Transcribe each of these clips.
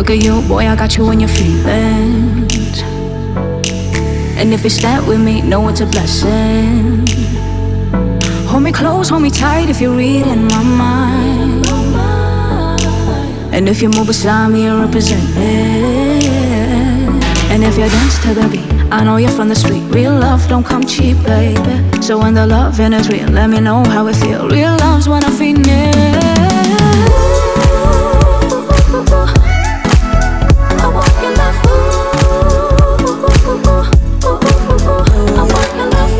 Look at you, boy, I got you in your feelings. And if you stand with me, know it's a blessing. Hold me close, hold me tight if you're reading my mind. And if you move beside me, you represent it. And if you dance to the beat, I know you're from the street. Real love don't come cheap, baby. So when the loving is real, let me know how it feel. Real love's when I feel near. I want your love. I want your love.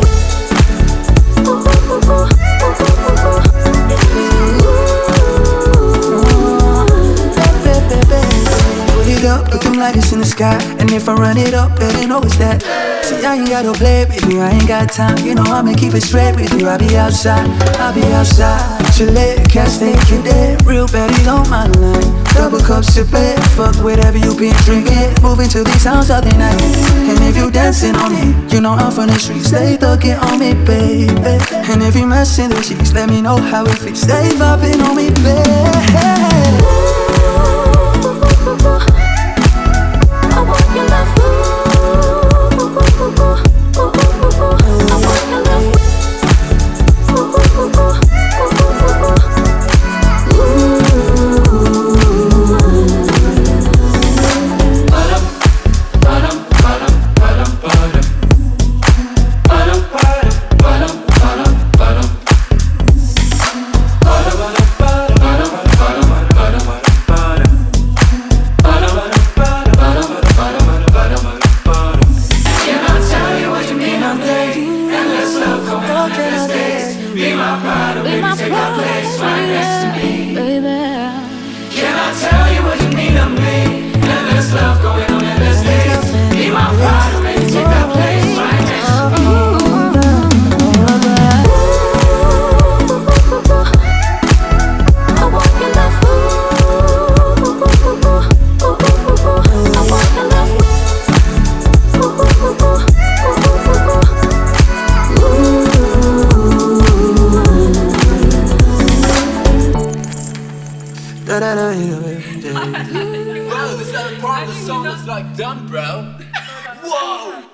Put it up, look them like it's in the sky. And if I run it up, better know it's that. See, I ain't gotta play with you, I ain't got time. You know I'ma keep it straight with you. I'll be outside. Chillin', can't stay dead. Real baddies on my line. Double cup sippin', fuck whatever you been drinking. Moving to these sounds all the night. And if you dancing on me, you know I'm from the streets. Stay thuggin' on me, baby. And if you messin' the sheets, let me know how it feels. Stay vibing on me, baby. I want your love. Bro, this other part of the song is like done, bro. Whoa!